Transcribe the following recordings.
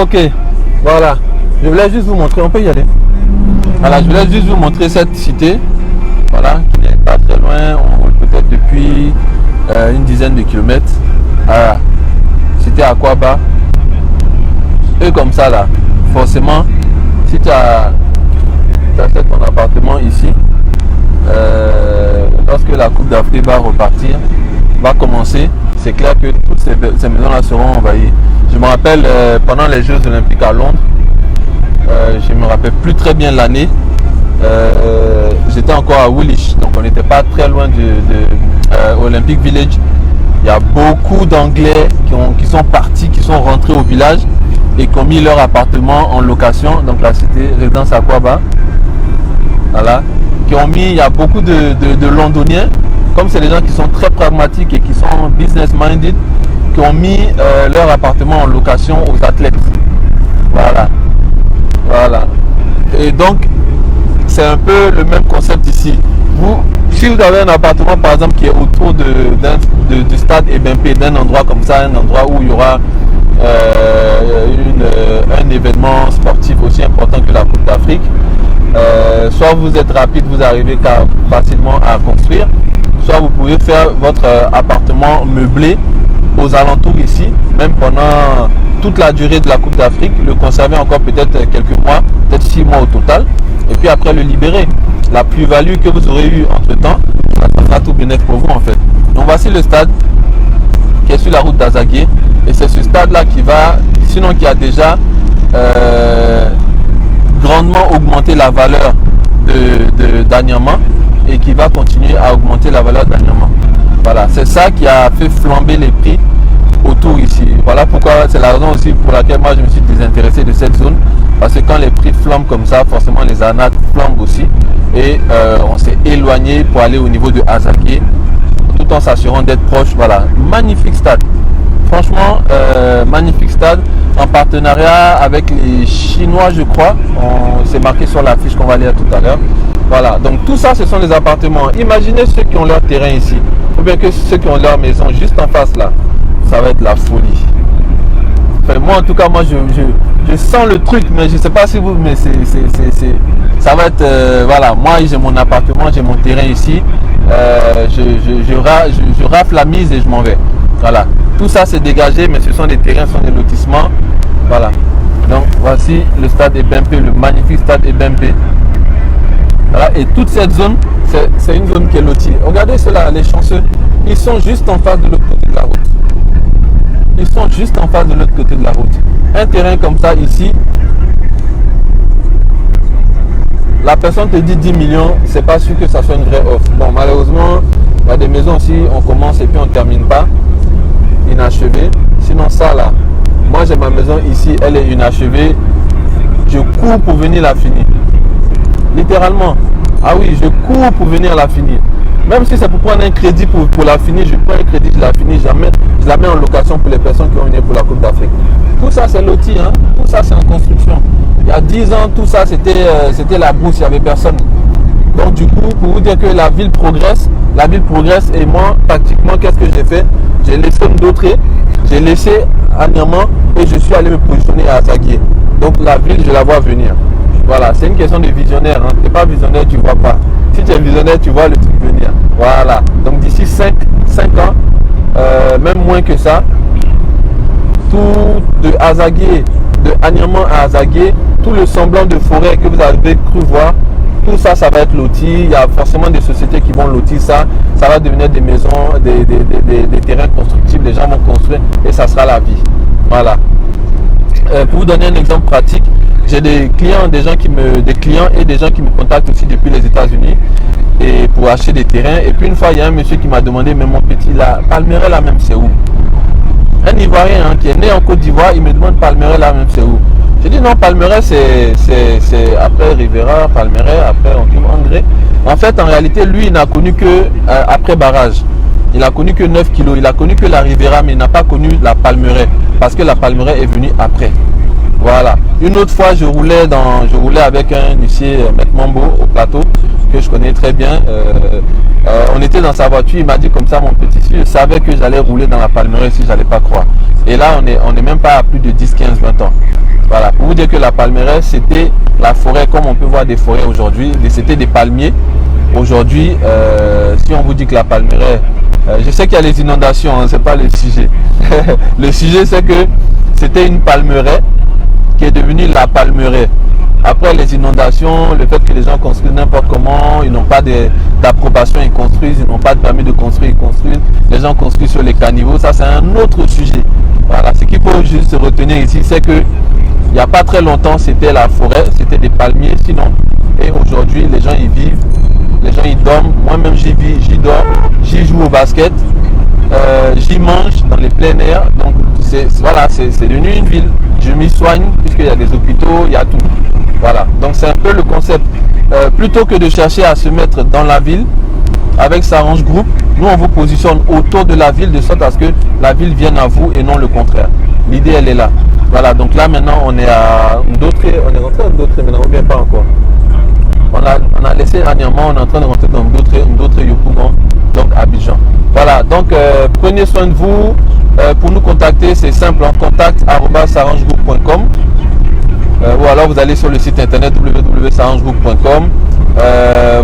Ok, voilà. Je voulais juste vous montrer, on peut y aller. Voilà, je voulais juste vous montrer cette cité. Voilà, qui n'est pas très loin, on roule peut-être depuis une dizaine de kilomètres. Voilà, cité Akwaba. Et comme ça là, forcément, si tu as fait ton appartement ici, lorsque la Coupe d'Afrique va repartir, va commencer, c'est clair que toutes ces maisons-là seront envahies. Je me rappelle pendant les Jeux Olympiques à Londres, je ne me rappelle plus très bien l'année, j'étais encore à Woolwich, donc on n'était pas très loin de Olympic Village. Il y a beaucoup d'Anglais qui sont partis, qui sont rentrés au village et qui ont mis leur appartement en location, donc la cité résidence Akwaba. Voilà, qui ont mis, il y a beaucoup de Londoniens, comme c'est des gens qui sont très pragmatiques et qui sont business minded, qui ont mis leur appartement en location aux athlètes. Voilà, voilà. Et donc c'est un peu le même concept ici. Si vous avez un appartement par exemple qui est autour du stade Ebempe, d'un endroit comme ça, un endroit où il y aura un événement sportif aussi important que la Coupe d'Afrique, soit vous êtes rapide, vous arrivez facilement à construire, soit vous pouvez faire votre appartement meublé aux alentours ici, même pendant toute la durée de la Coupe d'Afrique, le conserver encore peut-être quelques mois, peut-être 6 mois au total, et puis après le libérer. La plus-value que vous aurez eu entre temps, ça sera tout bénéfice pour vous en fait. Donc voici le stade qui est sur la route d'Azagué, et c'est ce stade là qui va, sinon qui a déjà grandement augmenté la valeur d'Anyama et qui va continuer à augmenter la valeur d'Anyama. Voilà, c'est ça qui a fait flamber les prix autour ici. Voilà pourquoi, c'est la raison aussi pour laquelle moi je me suis désintéressé de cette zone, parce que quand les prix flambent comme ça, forcément les arnaques flambent aussi, et on s'est éloigné pour aller au niveau de Azagué tout en s'assurant d'être proche. Voilà, magnifique stade, franchement magnifique stade, en partenariat avec les Chinois je crois, c'est marqué sur l'affiche qu'on va lire tout à l'heure. Voilà, donc tout ça ce sont des appartements. Imaginez ceux qui ont leur terrain ici, ou bien que ceux qui ont leur maison juste en face là, ça va être la folie. Enfin, moi en tout cas, moi je sens le truc, mais je sais pas si vous, mais ça va être voilà, moi j'ai mon appartement, j'ai mon terrain ici, je rafle la mise et je m'en vais. Voilà, tout ça c'est dégagé, mais ce sont des terrains, ce sont des lotissements. Voilà, donc voici le stade Ebempe, le magnifique stade Ebempe. Voilà, et toute cette zone, c'est une zone qui est lotie. Regardez cela, les chanceux, ils sont juste en face de l'autre côté de la route. Ils sont juste en face de l'autre côté de la route. Un terrain comme ça ici, la personne te dit 10 millions, c'est pas sûr que ça soit une vraie offre. Bon, malheureusement, il y a des maisons aussi, on commence et puis on ne termine pas, inachevée. Sinon ça là, moi j'ai ma maison ici, elle est inachevée, je cours pour venir la finir. Littéralement. Ah oui, je cours pour venir la finir. Même si c'est pour prendre un crédit pour la finir, je prends un crédit, je la finis, je la mets en location pour les personnes qui ont venu pour la Coupe d'Afrique. Tout ça c'est loti, hein? Tout ça c'est en construction. Il y a 10 ans, tout ça c'était la brousse, il n'y avait personne. Donc du coup, pour vous dire que la ville progresse et moi, pratiquement, qu'est-ce que j'ai fait? J'ai laissé Ndautré, j'ai laissé Anyama et je suis allé me positionner à Azagué. Donc la ville, je la vois venir. Voilà, c'est une question de visionnaire. Hein. Tu n'es pas visionnaire, tu ne vois pas. Si tu es visionnaire, tu vois le truc venir. Voilà. Donc d'ici 5 ans, même moins que ça, tout de Azagué, de Anyama à Azagué, tout le semblant de forêt que vous avez cru voir, tout ça, ça va être loti. Il y a forcément des sociétés qui vont lotir ça. Ça va devenir des maisons, des terrains constructibles. Les gens vont construire et ça sera la vie. Voilà. Pour vous donner un exemple pratique, j'ai des clients, des clients et des gens qui me contactent aussi depuis les États-Unis et pour acheter des terrains. Et puis une fois, il y a un monsieur qui m'a demandé, mais mon petit, la Palmeraie là même, c'est où? Un Ivoirien hein, qui est né en Côte d'Ivoire, il me demande Palmeraie là même, c'est où? J'ai dit non, Palmeraie c'est après Rivera, Palmeraie, après André. En fait, en réalité, lui, il n'a connu que après barrage. Il a connu que 9 kilos, il a connu que la Rivera, mais il n'a pas connu la Palmeraie parce que la Palmeraie est venue après. Voilà. Une autre fois, je roulais avec un huissier, Maître Mambo, au plateau, que je connais très bien. On était dans sa voiture, il m'a dit comme ça, mon petit, je savais que j'allais rouler dans la Palmeraie si je n'allais pas croire. Et là, on est même pas à plus de 10, 15, 20 ans. dire que la palmeraie, c'était la forêt comme on peut voir des forêts aujourd'hui. C'était des palmiers. Aujourd'hui, si on vous dit que la palmeraie, je sais qu'il y a les inondations, hein, c'est pas le sujet. Le sujet, c'est que c'était une palmeraie qui est devenue la palmeraie. Après les inondations, le fait que les gens construisent n'importe comment, ils n'ont pas d'approbation, ils construisent, ils n'ont pas de permis de construire, ils construisent. Les gens construisent sur les caniveaux, ça c'est un autre sujet. Voilà, ce qu'il faut juste retenir ici, c'est que il n'y a pas très longtemps, c'était la forêt, c'était des palmiers, sinon. Et aujourd'hui, les gens y vivent, les gens y dorment. Moi-même, j'y vis, j'y dors, j'y joue au basket, j'y mange dans les plein air. Donc, voilà, c'est devenu une ville. Je m'y soigne, puisqu'il y a des hôpitaux, il y a tout. Voilà, donc c'est un peu le concept. Plutôt que de chercher à se mettre dans la ville, avec S'Arrange Group, nous on vous positionne autour de la ville de sorte à ce que la ville vienne à vous et non le contraire. L'idée elle est là. Voilà, donc là maintenant on est à Ndotré, on est rentré à Ndotré maintenant ou bien pas encore. On a laissé dernièrement, on est en train de rentrer dans Ndotré Yopougon, donc Abidjan. Voilà, donc prenez soin de vous. Pour nous contacter, c'est simple, en contact@sarangegroup.com ou alors vous allez sur le site internet www.sarangegroup.com.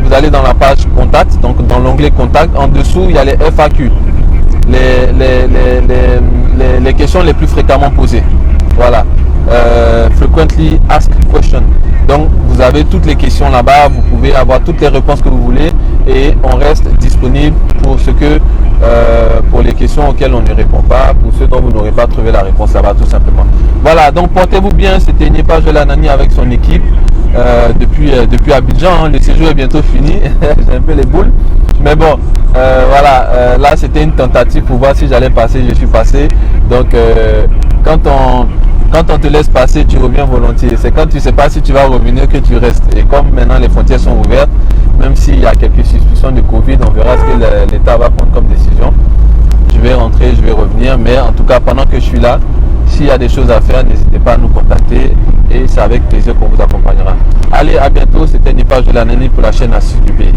Vous allez dans la page contact, donc dans l'onglet contact, en dessous il y a les FAQ, les questions les plus fréquemment posées. Voilà, frequently asked questions. Donc vous avez toutes les questions là-bas, vous pouvez avoir toutes les réponses que vous voulez et on reste disponible pour pour les questions auxquelles on ne répond pas, pour ceux dont vous n'aurez pas trouvé la réponse là-bas tout simplement. Voilà, donc portez-vous bien, c'était Nipage de la Nani avec son équipe depuis Abidjan, hein. Le séjour est bientôt fini, j'ai un peu les boules, mais bon, voilà, là c'était une tentative pour voir si j'allais passer, je suis passé, donc quand on te laisse passer, tu reviens volontiers. C'est quand tu ne sais pas si tu vas revenir que tu restes. Et comme maintenant les frontières sont ouvertes, même s'il y a quelques suspicions de Covid, on verra ce que l'État va prendre comme décision. Je vais rentrer, je vais revenir. Mais en tout cas, pendant que je suis là, s'il y a des choses à faire, n'hésitez pas à nous contacter. Et c'est avec plaisir qu'on vous accompagnera. Allez, à bientôt. C'était Nipage de la Nani pour la chaîne Astuces du pays.